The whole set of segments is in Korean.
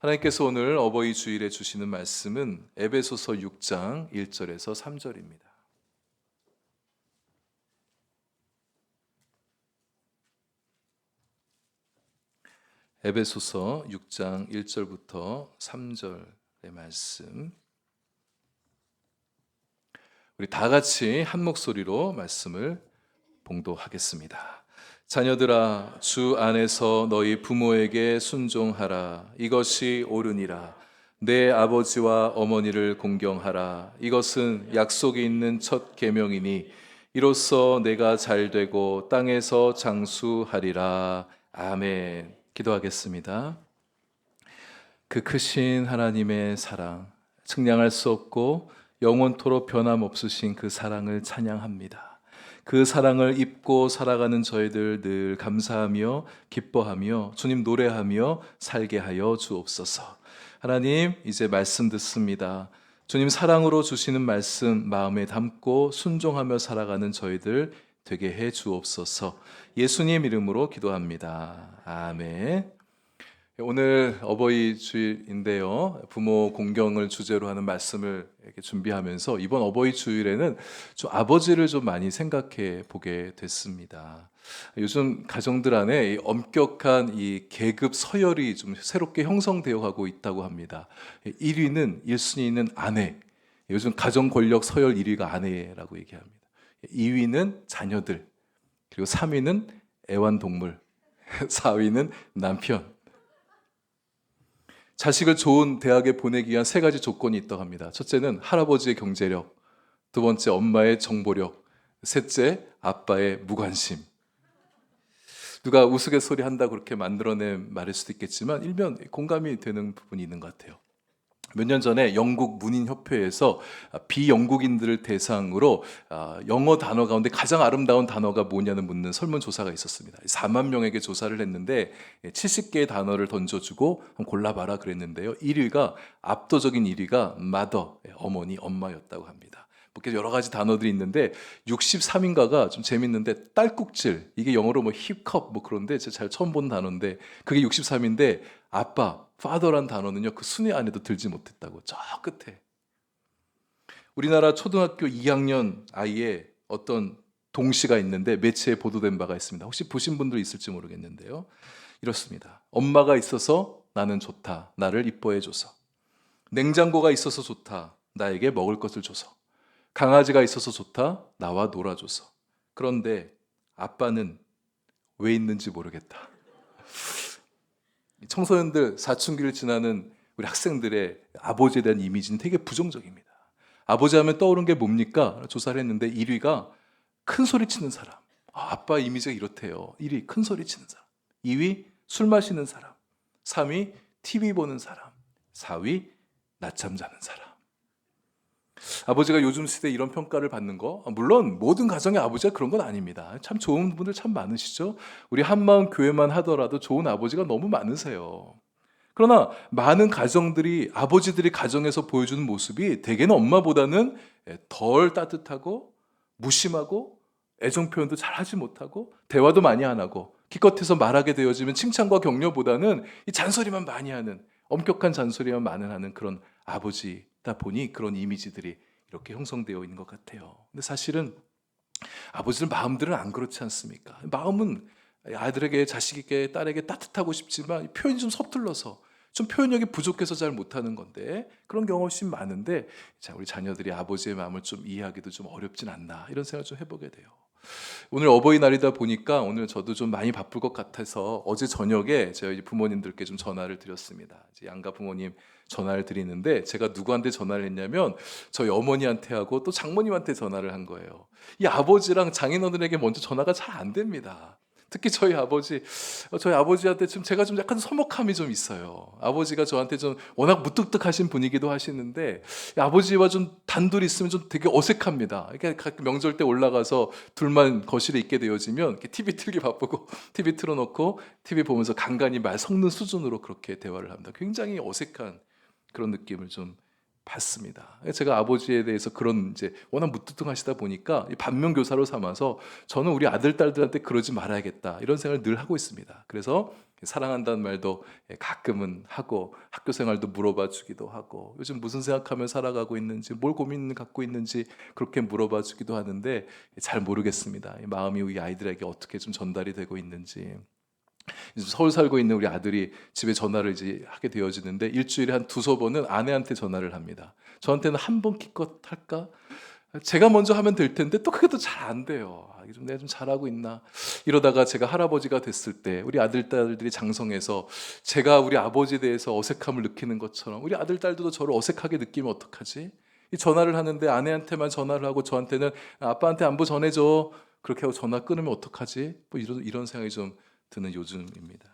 하나님께서 오늘 어버이 주일에 주시는 말씀은 에베소서 6장 1절에서 3절입니다. 에베소서 6장 1절부터 3절의 말씀, 우리 다 같이 한 목소리로 말씀을 봉독하겠습니다. 자녀들아, 주 안에서 너희 부모에게 순종하라. 이것이 옳으니라. 내 아버지와 어머니를 공경하라. 이것은 약속이 있는 첫 계명이니 이로써 내가 잘되고 땅에서 장수하리라. 아멘. 기도하겠습니다. 그 크신 하나님의 사랑, 측량할 수 없고 영원토록 변함없으신 그 사랑을 찬양합니다. 그 사랑을 입고 살아가는 저희들 늘 감사하며 기뻐하며 주님 노래하며 살게 하여 주옵소서. 하나님, 이제 말씀 듣습니다. 주님 사랑으로 주시는 말씀 마음에 담고 순종하며 살아가는 저희들 되게 해 주옵소서. 예수님 이름으로 기도합니다. 아멘. 오늘 어버이 주일인데요, 부모 공경을 주제로 하는 말씀을 이렇게 준비하면서 이번 어버이 주일에는 좀 아버지를 좀 많이 생각해 보게 됐습니다. 요즘 가정들 안에 이 엄격한 이 계급 서열이 좀 새롭게 형성되어 가고 있다고 합니다. 1위는 1순위는 아내. 요즘 가정 권력 서열 1위가 아내라고 얘기합니다. 2위는 자녀들, 그리고 3위는 애완동물, 4위는 남편. 자식을 좋은 대학에 보내기 위한 3가지 조건이 있다고 합니다. 첫째는 할아버지의 경제력, 두 번째 엄마의 정보력, 셋째 아빠의 무관심. 누가 우스갯소리 한다고 그렇게 만들어낸 말일 수도 있겠지만 일면 공감이 되는 부분이 있는 것 같아요. 몇 년 전에 영국 문인협회에서 비영국인들을 대상으로 영어 단어 가운데 가장 아름다운 단어가 뭐냐는 묻는 설문조사가 있었습니다. 4만 명에게 조사를 했는데 70개의 단어를 던져주고 골라봐라 그랬는데요. 1위가, 압도적인 1위가 mother, 어머니, 엄마였다고 합니다. 여러 가지 단어들이 있는데 63인가가 좀 재밌는데 딸꾹질, 이게 영어로 뭐 힙컵 뭐 그런데 제가 잘 처음 본 단어인데 그게 63인데 아빠, father란 단어는요 그 순위 안에도 들지 못했다고. 저 끝에 우리나라 초등학교 2학년 아이의 어떤 동시가 있는데 매체에 보도된 바가 있습니다. 혹시 보신 분들 있을지 모르겠는데요, 이렇습니다. 엄마가 있어서 나는 좋다, 나를 이뻐해 줘서. 냉장고가 있어서 좋다, 나에게 먹을 것을 줘서. 강아지가 있어서 좋다, 나와 놀아줘서. 그런데 아빠는 왜 있는지 모르겠다. 청소년들, 사춘기를 지나는 우리 학생들의 아버지에 대한 이미지는 되게 부정적입니다. 아버지 하면 떠오른 게 뭡니까? 조사를 했는데 1위가 큰 소리 치는 사람. 아빠 이미지가 이렇대요. 1위 큰 소리 치는 사람, 2위 술 마시는 사람, 3위 TV 보는 사람, 4위 낮잠 자는 사람. 아버지가 요즘 시대에 이런 평가를 받는 거, 물론 모든 가정의 아버지가 그런 건 아닙니다. 참 좋은 분들 참 많으시죠. 우리 한마음 교회만 하더라도 좋은 아버지가 너무 많으세요. 그러나 많은 가정들이, 아버지들이 가정에서 보여주는 모습이 대개는 엄마보다는 덜 따뜻하고 무심하고 애정 표현도 잘 하지 못하고 대화도 많이 안 하고 기껏해서 말하게 되어지면 칭찬과 격려보다는 이 잔소리만 많이 하는, 엄격한 잔소리만 많이 하는 그런 아버지다 보니 그런 이미지들이 이렇게 형성되어 있는 것 같아요. 근데 사실은 아버지들 마음들은 안 그렇지 않습니까? 마음은 아들에게, 자식에게, 딸에게 따뜻하고 싶지만 표현이 좀 서툴러서, 좀 표현력이 부족해서 잘 못하는 건데, 그런 경험이 훨씬 많은데, 자, 우리 자녀들이 아버지의 마음을 좀 이해하기도 좀 어렵진 않나, 이런 생각을 좀 해보게 돼요. 오늘 어버이날이다 보니까 오늘 저도 좀 많이 바쁠 것 같아서 어제 저녁에 저희 부모님들께 좀 전화를 드렸습니다. 양가 부모님 전화를 드리는데 제가 누구한테 전화를 했냐면 저희 어머니한테 하고 또 장모님한테 전화를 한 거예요. 이 아버지랑 장인어른에게 먼저 전화가 잘 안 됩니다. 특히 저희 아버지한테 지금 제가 좀 약간 서먹함이 좀 있어요. 아버지가 저한테 좀 워낙 무뚝뚝하신 분이기도 하시는데 아버지와 좀 단둘이 있으면 좀 되게 어색합니다. 그러니까 가끔 명절 때 올라가서 둘만 거실에 있게 되어지면 이렇게 TV 틀기 바쁘고 TV 틀어놓고 TV 보면서 간간히 말 섞는 수준으로 그렇게 대화를 합니다. 굉장히 어색한 그런 느낌을 좀 받습니다. 제가 아버지에 대해서 그런 이제 워낙 무뚝뚝하시다 보니까 반면교사로 삼아서 저는 우리 아들, 딸들한테 그러지 말아야겠다, 이런 생각을 늘 하고 있습니다. 그래서 사랑한다는 말도 가끔은 하고 학교 생활도 물어봐 주기도 하고 요즘 무슨 생각하며 살아가고 있는지 뭘 고민 갖고 있는지 그렇게 물어봐 주기도 하는데 잘 모르겠습니다. 이 마음이 우리 아이들에게 어떻게 좀 전달이 되고 있는지. 요즘 서울 살고 있는 우리 아들이 집에 전화를 이제 하게 되어지는데 일주일에 한 두세 번은 아내한테 전화를 합니다. 저한테는 한 번 기껏 할까? 제가 먼저 하면 될 텐데 또 그게 또 잘 안 돼요. 이게 좀 내가 좀 잘하고 있나? 이러다가 제가 할아버지가 됐을 때 우리 아들 딸들이 장성해서 제가 우리 아버지에 대해서 어색함을 느끼는 것처럼 우리 아들 딸도 저를 어색하게 느끼면 어떡하지? 이 전화를 하는데 아내한테만 전화를 하고 저한테는 아빠한테 안부 전해줘. 그렇게 하고 전화 끊으면 어떡하지? 뭐 이런 생각이 좀 드는 요즘입니다.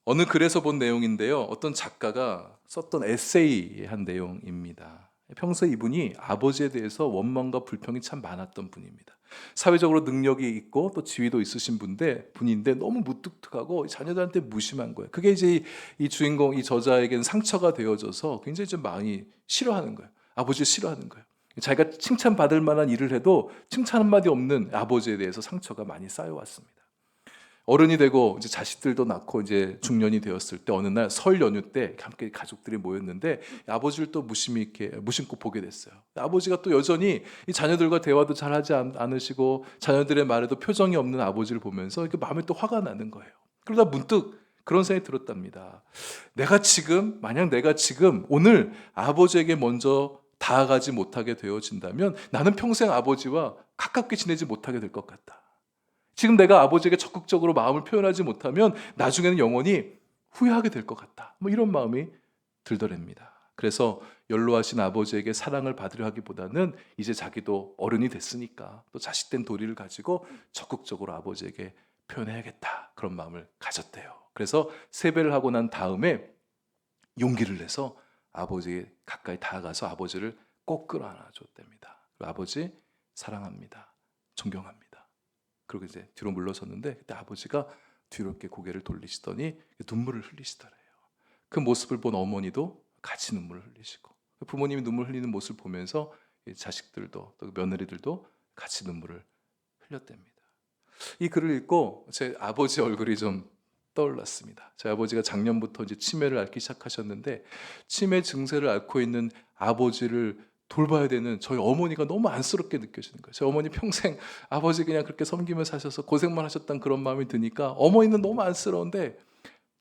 어느 글에서 본 내용인데요. 어떤 작가가 썼던 에세이의 한 내용입니다. 평소에 이분이 아버지에 대해서 원망과 불평이 참 많았던 분입니다. 사회적으로 능력이 있고 또 지위도 있으신 분인데 너무 무뚝뚝하고 자녀들한테 무심한 거예요. 그게 이제 이 주인공, 이 저자에게는 상처가 되어져서 굉장히 좀 많이 싫어하는 거예요. 아버지를 싫어하는 거예요. 자기가 칭찬받을 만한 일을 해도 칭찬 한마디 없는 아버지에 대해서 상처가 많이 쌓여왔습니다. 어른이 되고 이제 자식들도 낳고 이제 중년이 되었을 때 어느 날 설 연휴 때 함께 가족들이 모였는데 아버지를 또 무심코 보게 됐어요. 아버지가 또 여전히 이 자녀들과 대화도 잘하지 않으시고 자녀들의 말에도 표정이 없는 아버지를 보면서 이렇게 마음에 또 화가 나는 거예요. 그러다 문득 그런 생각이 들었답니다. 만약 내가 지금 오늘 아버지에게 먼저 다가가지 못하게 되어진다면 나는 평생 아버지와 가깝게 지내지 못하게 될 것 같다. 지금 내가 아버지에게 적극적으로 마음을 표현하지 못하면 나중에는 영원히 후회하게 될 것 같다. 뭐 이런 마음이 들더랍니다. 그래서 연로하신 아버지에게 사랑을 받으려 하기보다는 이제 자기도 어른이 됐으니까 또 자식된 도리를 가지고 적극적으로 아버지에게 표현해야겠다. 그런 마음을 가졌대요. 그래서 세배를 하고 난 다음에 용기를 내서 아버지에 가까이 다가가서 아버지를 꼭 끌어안아 줬답니다. 아버지 사랑합니다. 존경합니다. 그리고 이제 뒤로 물러섰는데 그때 아버지가 뒤로 이렇게 고개를 돌리시더니 눈물을 흘리시더래요. 그 모습을 본 어머니도 같이 눈물을 흘리시고 부모님이 눈물 흘리는 모습을 보면서 자식들도 또 며느리들도 같이 눈물을 흘렸답니다. 이 글을 읽고 제 아버지 얼굴이 좀 떠올랐습니다. 제 아버지가 작년부터 이제 치매를 앓기 시작하셨는데 치매 증세를 앓고 있는 아버지를 돌봐야 되는 저희 어머니가 너무 안쓰럽게 느껴지는 거예요. 저희 어머니 평생 아버지 그냥 그렇게 섬기며 사셔서 고생만 하셨던 그런 마음이 드니까 어머니는 너무 안쓰러운데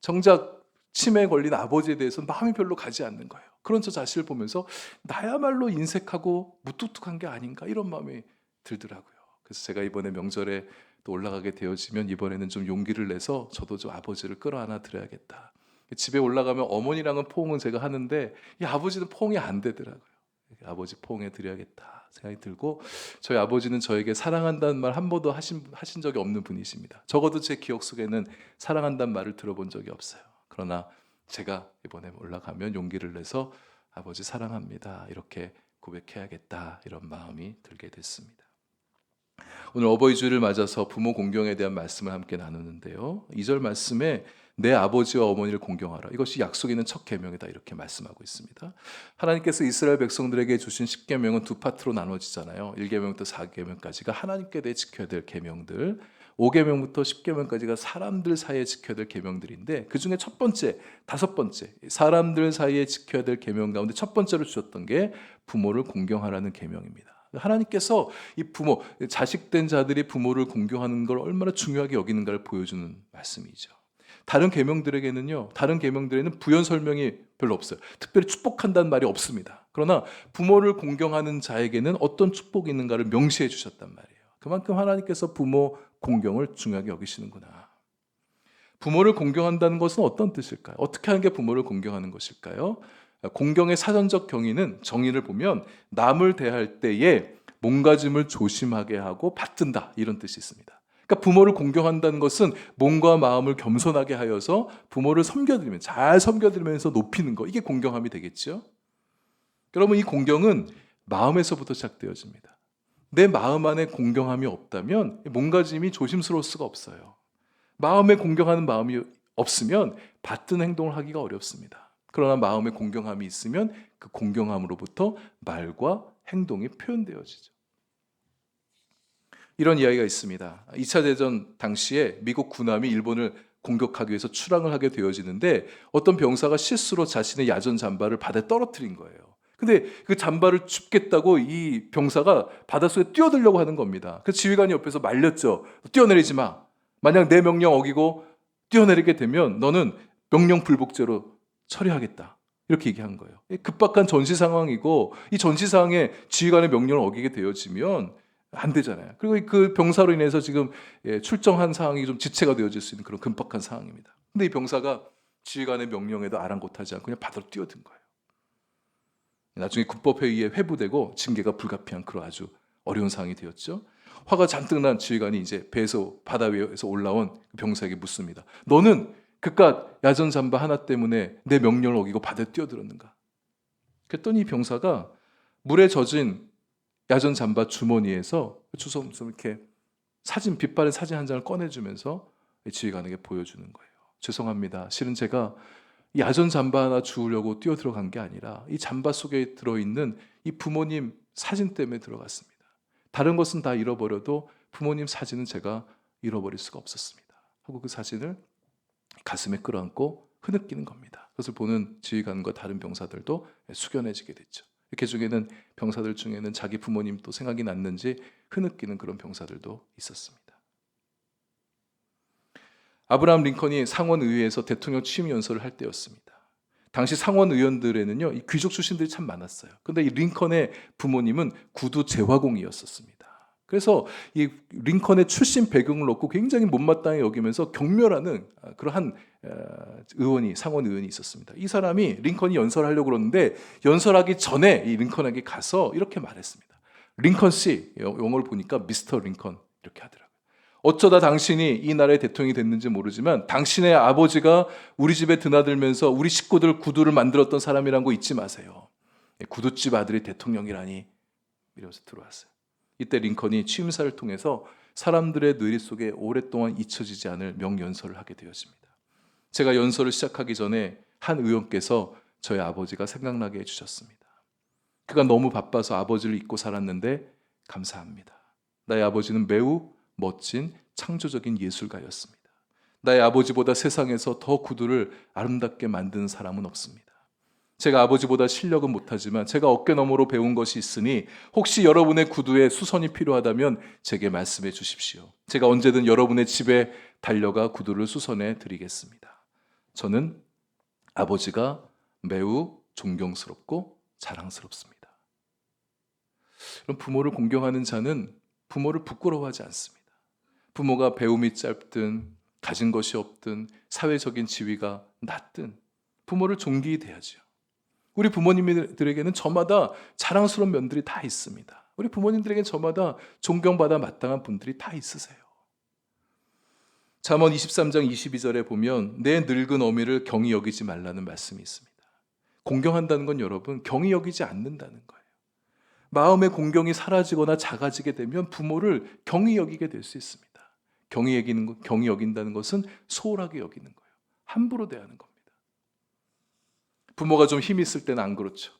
정작 치매에 걸린 아버지에 대해서는 마음이 별로 가지 않는 거예요. 그런 저 자신을 보면서 나야말로 인색하고 무뚝뚝한 게 아닌가 이런 마음이 들더라고요. 그래서 제가 이번에 명절에 또 올라가게 되어지면 이번에는 좀 용기를 내서 저도 좀 아버지를 끌어안아 드려야겠다. 집에 올라가면 어머니랑은 포옹은 제가 하는데 이 아버지는 포옹이 안 되더라고요. 아버지 포옹해 드려야겠다 생각이 들고 저희 아버지는 저에게 사랑한다는 말 한 번도 하신 적이 없는 분이십니다. 적어도 제 기억 속에는 사랑한다는 말을 들어본 적이 없어요. 그러나 제가 이번에 올라가면 용기를 내서 아버지 사랑합니다 이렇게 고백해야겠다 이런 마음이 들게 됐습니다. 오늘 어버이 주일을 맞아서 부모 공경에 대한 말씀을 함께 나누는데요. 2절 말씀에 내 아버지와 어머니를 공경하라. 이것이 약속에 있는 첫 계명이다 이렇게 말씀하고 있습니다. 하나님께서 이스라엘 백성들에게 주신 10계명은 두 파트로 나눠지잖아요. 1계명부터 4계명까지가 하나님께 대해 지켜야 될 계명들, 5계명부터 10계명까지가 사람들 사이에 지켜야 될 계명들인데 그중에 첫 번째, 다섯 번째 사람들 사이에 지켜야 될 계명 가운데 첫 번째로 주셨던 게 부모를 공경하라는 계명입니다. 하나님께서 이 부모, 자식된 자들이 부모를 공경하는 걸 얼마나 중요하게 여기는가를 보여주는 말씀이죠. 다른 계명들에는 부연 설명이 별로 없어요. 특별히 축복한다는 말이 없습니다. 그러나 부모를 공경하는 자에게는 어떤 축복이 있는가를 명시해 주셨단 말이에요. 그만큼 하나님께서 부모 공경을 중요하게 여기시는구나. 부모를 공경한다는 것은 어떤 뜻일까요? 어떻게 하는 게 부모를 공경하는 것일까요? 공경의 사전적 정의를 보면 남을 대할 때에 몸가짐을 조심하게 하고 받든다 이런 뜻이 있습니다. 그러니까 부모를 공경한다는 것은 몸과 마음을 겸손하게 하여서 부모를 잘 섬겨드리면서 높이는 거 이게 공경함이 되겠죠. 여러분 이 공경은 마음에서부터 시작되어집니다. 내 마음 안에 공경함이 없다면 몸가짐이 조심스러울 수가 없어요. 마음에 공경하는 마음이 없으면 받든 행동을 하기가 어렵습니다. 그러나 마음에 공경함이 있으면 그 공경함으로부터 말과 행동이 표현되어지죠. 이런 이야기가 있습니다. 2차 대전 당시에 미국 군함이 일본을 공격하기 위해서 출항을 하게 되어지는데 어떤 병사가 실수로 자신의 야전 잠바를 바다에 떨어뜨린 거예요. 근데 그 잠바를 줍겠다고 이 병사가 바닷속에 뛰어들려고 하는 겁니다. 그래서 지휘관이 옆에서 말렸죠. 뛰어내리지 마. 만약 내 명령 어기고 뛰어내리게 되면 너는 명령 불복죄로 처리하겠다. 이렇게 얘기한 거예요. 급박한 전시 상황이고 이 전시 상황에 지휘관의 명령을 어기게 되어지면 안 되잖아요. 그리고 그 병사로 인해서 지금 출정한 상황이 좀 지체가 되어질 수 있는 그런 급박한 상황입니다. 근데 이 병사가 지휘관의 명령에도 아랑곳하지 않고 그냥 바다로 뛰어든 거예요. 나중에 국법회의에 회부되고 징계가 불가피한 그런 아주 어려운 상황이 되었죠. 화가 잔뜩 난 지휘관이 이제 배에서 바다 위에서 올라온 병사에게 묻습니다. 너는 그깟 야전 잠바 하나 때문에 내 명령을 어기고 바다에 뛰어들었는가? 그랬더니 이 병사가 물에 젖은 야전 잠바 주머니에서 주섬주섬 이렇게 빛바랜 사진 한 장을 꺼내주면서 지휘관에게 보여주는 거예요. 죄송합니다. 실은 제가 야전 잠바 하나 주우려고 뛰어 들어간 게 아니라 이 잠바 속에 들어있는 이 부모님 사진 때문에 들어갔습니다. 다른 것은 다 잃어버려도 부모님 사진은 제가 잃어버릴 수가 없었습니다. 하고 그 사진을 가슴에 끌어안고 흐느끼는 겁니다. 그것을 보는 지휘관과 다른 병사들도 숙연해지게 됐죠. 이렇게 중에는 병사들 중에는 자기 부모님도 생각이 났는지 흐느끼는 그런 병사들도 있었습니다. 아브라함 링컨이 상원의회에서 대통령 취임 연설을 할 때였습니다. 당시 상원 의원들에는요, 이 귀족 출신들이 참 많았어요. 그런데 이 링컨의 부모님은 구두 제화공이었었습니다. 그래서 이 링컨의 출신 배경을 놓고 굉장히 못마땅히 여기면서 경멸하는 그러한 상원 의원이 있었습니다. 이 사람이 링컨이 연설하려고 그러는데 연설하기 전에 이 링컨에게 가서 이렇게 말했습니다. 링컨 씨, 영어를 보니까 미스터 링컨 이렇게 하더라고요. 어쩌다 당신이 이 나라의 대통령이 됐는지 모르지만 당신의 아버지가 우리 집에 드나들면서 우리 식구들 구두를 만들었던 사람이란 거 잊지 마세요. 구두집 아들이 대통령이라니 이러면서 들어왔어요. 이때 링컨이 취임사를 통해서 사람들의 뇌리 속에 오랫동안 잊혀지지 않을 명연설을 하게 되었습니다. 제가 연설을 시작하기 전에 한 의원께서 저희 아버지가 생각나게 해주셨습니다. 그가 너무 바빠서 아버지를 잊고 살았는데 감사합니다. 나의 아버지는 매우 멋진 창조적인 예술가였습니다. 나의 아버지보다 세상에서 더 구두를 아름답게 만드는 사람은 없습니다. 제가 아버지보다 실력은 못하지만 제가 어깨너머로 배운 것이 있으니 혹시 여러분의 구두에 수선이 필요하다면 제게 말씀해 주십시오. 제가 언제든 여러분의 집에 달려가 구두를 수선해 드리겠습니다. 저는 아버지가 매우 존경스럽고 자랑스럽습니다. 부모를 공경하는 자는 부모를 부끄러워하지 않습니다. 부모가 배움이 짧든 가진 것이 없든 사회적인 지위가 낮든 부모를 존귀히 대하죠. 우리 부모님들에게는 저마다 자랑스러운 면들이 다 있습니다. 우리 부모님들에게는 저마다 존경받아 마땅한 분들이 다 있으세요. 잠언 23장 22절에 보면 내 늙은 어미를 경히 여기지 말라는 말씀이 있습니다. 공경한다는 건 여러분 경히 여기지 않는다는 거예요. 마음의 공경이 사라지거나 작아지게 되면 부모를 경히 여기게 될 수 있습니다. 경히 여긴다는 것은 소홀하게 여기는 거예요. 함부로 대하는 겁니다. 부모가 좀 힘이 있을 때는 안 그렇죠.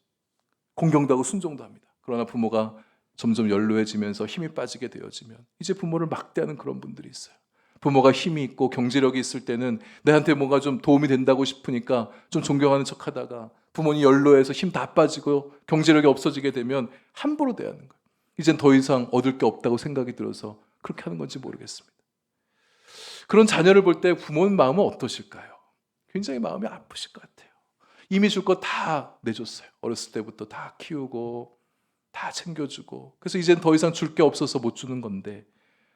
공경도 하고 순종도 합니다. 그러나 부모가 점점 연로해지면서 힘이 빠지게 되어지면 이제 부모를 막대하는 그런 분들이 있어요. 부모가 힘이 있고 경제력이 있을 때는 내한테 뭔가 좀 도움이 된다고 싶으니까 좀 존경하는 척하다가 부모님 연로해서 힘 다 빠지고 경제력이 없어지게 되면 함부로 대하는 거예요. 이젠 더 이상 얻을 게 없다고 생각이 들어서 그렇게 하는 건지 모르겠습니다. 그런 자녀를 볼 때 부모의 마음은 어떠실까요? 굉장히 마음이 아프실 것 같아요. 이미 줄 거 다 내줬어요. 어렸을 때부터 다 키우고 다 챙겨주고 그래서 이젠 더 이상 줄 게 없어서 못 주는 건데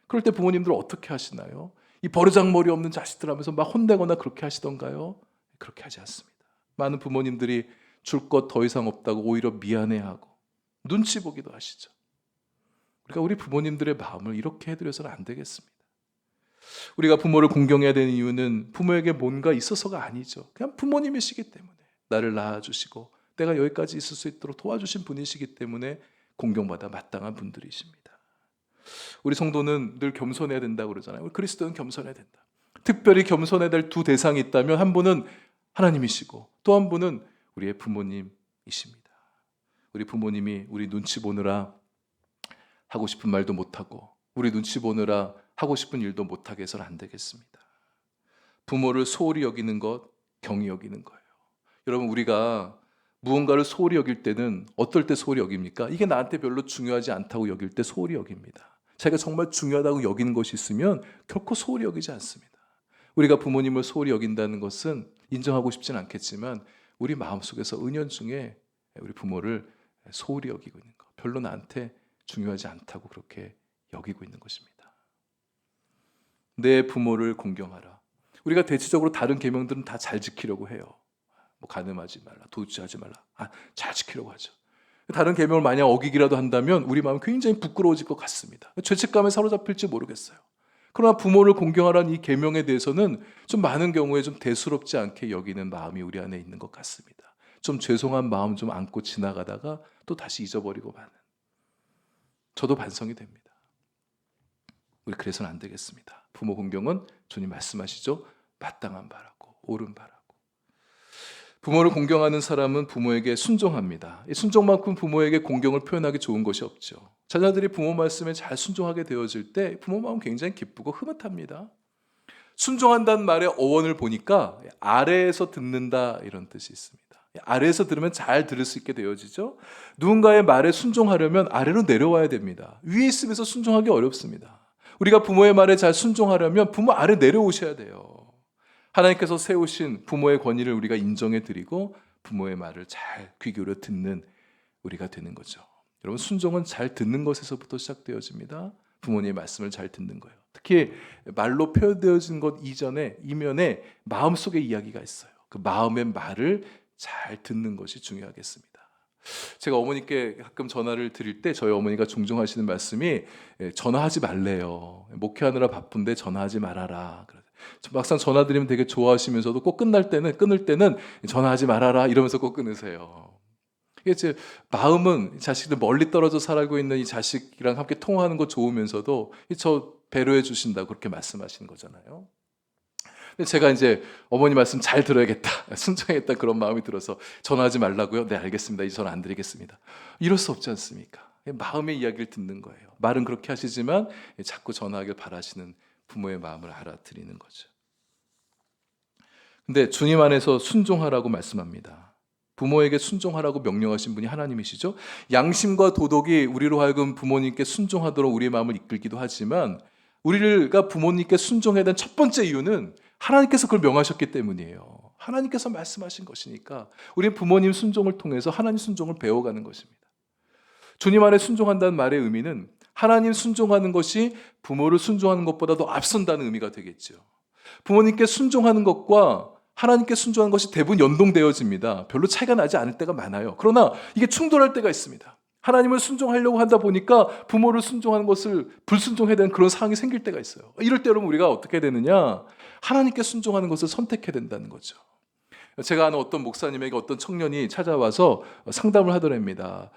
그럴 때 부모님들 어떻게 하시나요? 이 버르장머리 없는 자식들 하면서 막 혼내거나 그렇게 하시던가요? 그렇게 하지 않습니다. 많은 부모님들이 줄 것 더 이상 없다고 오히려 미안해하고 눈치 보기도 하시죠. 그러니까 우리 부모님들의 마음을 이렇게 해드려서는 안 되겠습니다. 우리가 부모를 공경해야 되는 이유는 부모에게 뭔가 있어서가 아니죠. 그냥 부모님이시기 때문에 나를 낳아주시고 내가 여기까지 있을 수 있도록 도와주신 분이시기 때문에 공경받아 마땅한 분들이십니다. 우리 성도는 늘 겸손해야 된다고 그러잖아요. 우리 그리스도는 겸손해야 된다. 특별히 겸손해야 될 두 대상이 있다면 한 분은 하나님이시고 또 한 분은 우리의 부모님이십니다. 우리 부모님이 우리 눈치 보느라 하고 싶은 말도 못하고 우리 눈치 보느라 하고 싶은 일도 못하게 해서는 안 되겠습니다. 부모를 소홀히 여기는 것, 경히 여기는 거예요. 여러분, 우리가 무언가를 소홀히 여길 때는 어떨 때 소홀히 여깁니까? 이게 나한테 별로 중요하지 않다고 여길 때 소홀히 여깁니다. 자기가 정말 중요하다고 여기는 것이 있으면 결코 소홀히 여기지 않습니다. 우리가 부모님을 소홀히 여긴다는 것은 인정하고 싶진 않겠지만 우리 마음속에서 은연중에 우리 부모를 소홀히 여기고 있는 것, 별로 나한테 중요하지 않다고 그렇게 여기고 있는 것입니다. 내 부모를 공경하라. 우리가 대체적으로 다른 계명들은 다 잘 지키려고 해요. 뭐 간음하지 말라, 도둑질하지 말라, 잘 지키려고 하죠. 다른 계명을 만약 어기기라도 한다면 우리 마음이 굉장히 부끄러워질 것 같습니다. 죄책감에 사로잡힐지 모르겠어요. 그러나 부모를 공경하라는 이 계명에 대해서는 좀 많은 경우에 좀 대수롭지 않게 여기는 마음이 우리 안에 있는 것 같습니다. 좀 죄송한 마음 좀 안고 지나가다가 또 다시 잊어버리고 마는. 저도 반성이 됩니다. 우리 그래서는 안 되겠습니다. 부모 공경은 주님 말씀하시죠. 마땅한 바라고 옳은 바라고. 부모를 공경하는 사람은 부모에게 순종합니다. 이 순종만큼 부모에게 공경을 표현하기 좋은 것이 없죠. 자녀들이 부모 말씀에 잘 순종하게 되어질 때 부모 마음 굉장히 기쁘고 흐뭇합니다. 순종한다는 말의 어원을 보니까 아래에서 듣는다 이런 뜻이 있습니다. 아래에서 들으면 잘 들을 수 있게 되어지죠. 누군가의 말에 순종하려면 아래로 내려와야 됩니다. 위에 있으면서 순종하기 어렵습니다. 우리가 부모의 말에 잘 순종하려면 부모 아래 내려오셔야 돼요. 하나님께서 세우신 부모의 권위를 우리가 인정해 드리고 부모의 말을 잘 귀 기울여 듣는 우리가 되는 거죠. 여러분, 순종은 잘 듣는 것에서부터 시작되어집니다. 부모님의 말씀을 잘 듣는 거예요. 특히 말로 표현되어진 것 이전에 이면에 마음속의 이야기가 있어요. 그 마음의 말을 잘 듣는 것이 중요하겠습니다. 제가 어머니께 가끔 전화를 드릴 때 저희 어머니가 종종 하시는 말씀이 전화하지 말래요. 목회하느라 바쁜데 전화하지 말아라. 막상 전화 드리면 되게 좋아하시면서도 꼭 끊을 때는 전화하지 말아라 이러면서 꼭 끊으세요. 이게 제 마음은 자식들 멀리 떨어져 살고 있는 이 자식이랑 함께 통화하는 거 좋으면서도 저 배려해 주신다고 그렇게 말씀하시는 거잖아요. 근데 제가 이제 어머니 말씀 잘 들어야겠다, 순종하겠다 그런 마음이 들어서 전화하지 말라고요? 네, 알겠습니다. 이제 전화 안 드리겠습니다. 이럴 수 없지 않습니까? 마음의 이야기를 듣는 거예요. 말은 그렇게 하시지만 자꾸 전화하길 바라시는 부모의 마음을 알아들이는 거죠. 근데 주님 안에서 순종하라고 말씀합니다. 부모에게 순종하라고 명령하신 분이 하나님이시죠. 양심과 도덕이 우리로 하여금 부모님께 순종하도록 우리의 마음을 이끌기도 하지만 우리가 부모님께 순종해야 되는 첫 번째 이유는 하나님께서 그걸 명하셨기 때문이에요. 하나님께서 말씀하신 것이니까 우리 부모님 순종을 통해서 하나님 순종을 배워가는 것입니다. 주님 안에 순종한다는 말의 의미는 하나님 순종하는 것이 부모를 순종하는 것보다도 앞선다는 의미가 되겠죠. 부모님께 순종하는 것과 하나님께 순종하는 것이 대부분 연동되어집니다. 별로 차이가 나지 않을 때가 많아요. 그러나 이게 충돌할 때가 있습니다. 하나님을 순종하려고 하다 보니까 부모를 순종하는 것을 불순종해야 되는 그런 상황이 생길 때가 있어요. 이럴 때 여러분 우리가 어떻게 되느냐? 하나님께 순종하는 것을 선택해야 된다는 거죠. 제가 아는 어떤 목사님에게 어떤 청년이 찾아와서 상담을 하더랍니다.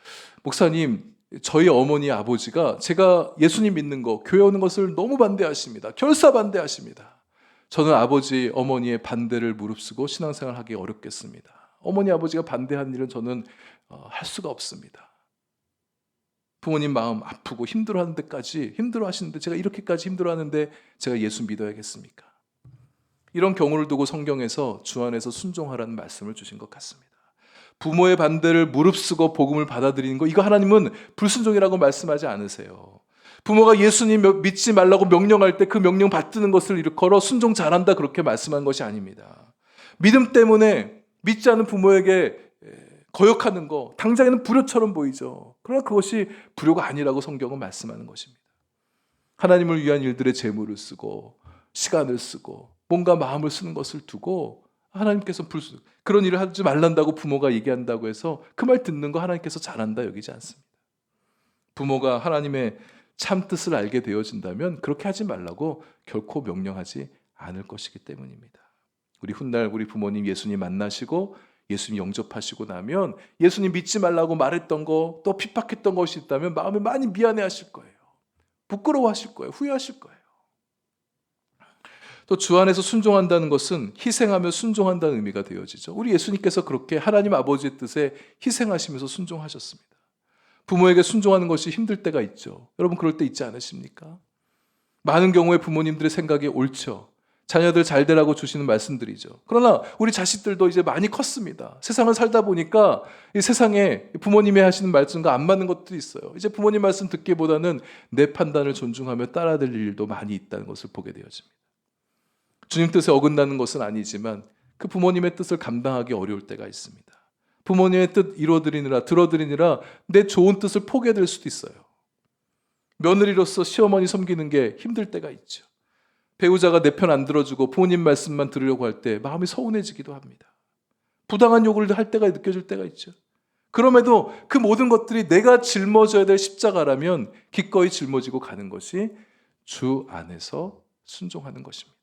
목사님, 저희 어머니 아버지가 제가 예수님 믿는 거, 교회 오는 것을 너무 반대하십니다. 결사 반대하십니다. 저는 아버지, 어머니의 반대를 무릅쓰고 신앙생활 하기 어렵겠습니다. 어머니, 아버지가 반대한 일은 저는 할 수가 없습니다. 부모님 마음 아프고 힘들어하는 데까지 힘들어하시는데 제가 이렇게까지 힘들어하는데 제가 예수 믿어야겠습니까? 이런 경우를 두고 성경에서 주 안에서 순종하라는 말씀을 주신 것 같습니다. 부모의 반대를 무릅쓰고 복음을 받아들이는 거, 이거 하나님은 불순종이라고 말씀하지 않으세요. 부모가 예수님 믿지 말라고 명령할 때 그 명령 받드는 것을 일컬어 순종 잘한다 그렇게 말씀한 것이 아닙니다. 믿음 때문에 믿지 않은 부모에게 거역하는 거 당장에는 불효처럼 보이죠. 그러나 그것이 불효가 아니라고 성경은 말씀하는 것입니다. 하나님을 위한 일들에 재물을 쓰고 시간을 쓰고 뭔가 마음을 쓰는 것을 두고 하나님께서 그런 일을 하지 말란다고 부모가 얘기한다고 해서 그 말 듣는 거 하나님께서 잘한다 여기지 않습니다. 부모가 하나님의 참 뜻을 알게 되어진다면 그렇게 하지 말라고 결코 명령하지 않을 것이기 때문입니다. 우리 훗날 우리 부모님 예수님 만나시고 예수님 영접하시고 나면 예수님 믿지 말라고 말했던 거 또 핍박했던 것이 있다면 마음에 많이 미안해하실 거예요. 부끄러워하실 거예요. 후회하실 거예요. 또 주 안에서 순종한다는 것은 희생하며 순종한다는 의미가 되어지죠. 우리 예수님께서 그렇게 하나님 아버지의 뜻에 희생하시면서 순종하셨습니다. 부모에게 순종하는 것이 힘들 때가 있죠. 여러분 그럴 때 있지 않으십니까? 많은 경우에 부모님들의 생각이 옳죠. 자녀들 잘 되라고 주시는 말씀들이죠. 그러나 우리 자식들도 이제 많이 컸습니다. 세상을 살다 보니까 이 세상에 부모님이 하시는 말씀과 안 맞는 것들이 있어요. 이제 부모님 말씀 듣기보다는 내 판단을 존중하며 따라들 일도 많이 있다는 것을 보게 되어집니다. 주님 뜻에 어긋나는 것은 아니지만 그 부모님의 뜻을 감당하기 어려울 때가 있습니다. 부모님의 뜻 이루어드리느라 들어드리느라 내 좋은 뜻을 포기될 수도 있어요. 며느리로서 시어머니 섬기는 게 힘들 때가 있죠. 배우자가 내 편 안 들어주고 부모님 말씀만 들으려고 할 때 마음이 서운해지기도 합니다. 부당한 요구를 할 때가 느껴질 때가 있죠. 그럼에도 그 모든 것들이 내가 짊어져야 될 십자가라면 기꺼이 짊어지고 가는 것이 주 안에서 순종하는 것입니다.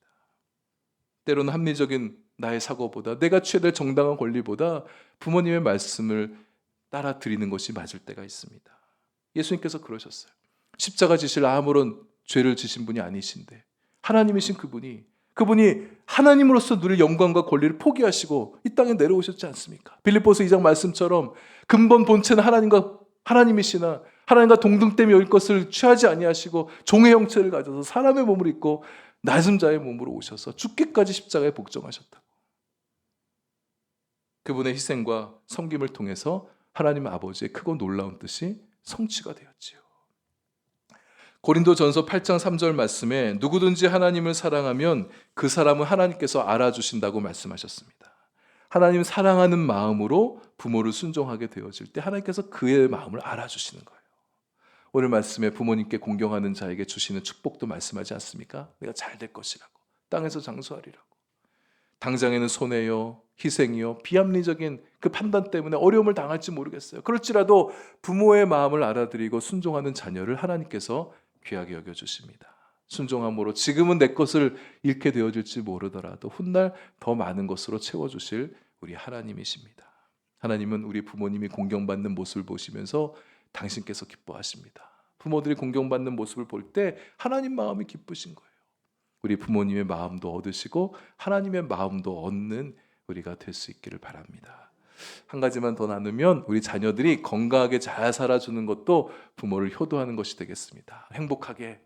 때로는 합리적인 나의 사고보다 내가 취해야 될 정당한 권리보다 부모님의 말씀을 따라 드리는 것이 맞을 때가 있습니다. 예수님께서 그러셨어요. 십자가 지실 아무런 죄를 지신 분이 아니신데 하나님이신 그분이 하나님으로서 누릴 영광과 권리를 포기하시고 이 땅에 내려오셨지 않습니까? 빌립보서 2장 말씀처럼 근본 본체는 하나님이시나 하나님과 동등됨이 여길 것을 취하지 아니하시고 종의 형체를 가져서 사람의 몸을 입고 낮은 자의 몸으로 오셔서 죽기까지 십자가에 복종하셨다고. 그분의 희생과 섬김을 통해서 하나님 아버지의 크고 놀라운 뜻이 성취가 되었지요. 고린도전서 8장 3절 말씀에 누구든지 하나님을 사랑하면 그 사람은 하나님께서 알아주신다고 말씀하셨습니다. 하나님 사랑하는 마음으로 부모를 순종하게 되어질 때 하나님께서 그의 마음을 알아주시는 거예요. 오늘 말씀에 부모님께 공경하는 자에게 주시는 축복도 말씀하지 않습니까? 내가 잘 될 것이라고, 땅에서 장수하리라고. 당장에는 손해요, 희생이요, 비합리적인 그 판단 때문에 어려움을 당할지 모르겠어요. 그럴지라도 부모의 마음을 알아들이고 순종하는 자녀를 하나님께서 귀하게 여겨주십니다. 순종함으로 지금은 내 것을 잃게 되어질지 모르더라도 훗날 더 많은 것으로 채워주실 우리 하나님이십니다. 하나님은 우리 부모님이 공경받는 모습을 보시면서 당신께서 기뻐하십니다. 부모들이 공경받는 모습을 볼 때 하나님 마음이 기쁘신 거예요. 우리 부모님의 마음도 얻으시고 하나님의 마음도 얻는 우리가 될 수 있기를 바랍니다. 한 가지만 더 나누면 우리 자녀들이 건강하게 잘 살아주는 것도 부모를 효도하는 것이 되겠습니다. 행복하게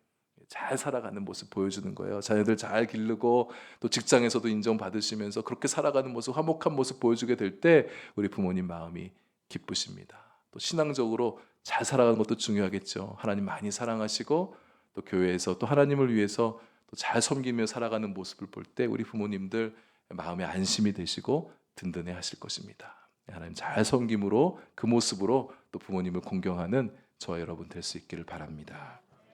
잘 살아가는 모습 보여주는 거예요. 자녀들 잘 기르고 또 직장에서도 인정받으시면서 그렇게 살아가는 모습, 화목한 모습 보여주게 될 때 우리 부모님 마음이 기쁘십니다. 또 신앙적으로 잘 살아가는 것도 중요하겠죠. 하나님 많이 사랑하시고 또 교회에서 또 하나님을 위해서 또 잘 섬기며 살아가는 모습을 볼 때 우리 부모님들 마음에 안심이 되시고 든든해 하실 것입니다. 하나님 잘 섬김으로 그 모습으로 또 부모님을 공경하는 저와 여러분 될 수 있기를 바랍니다.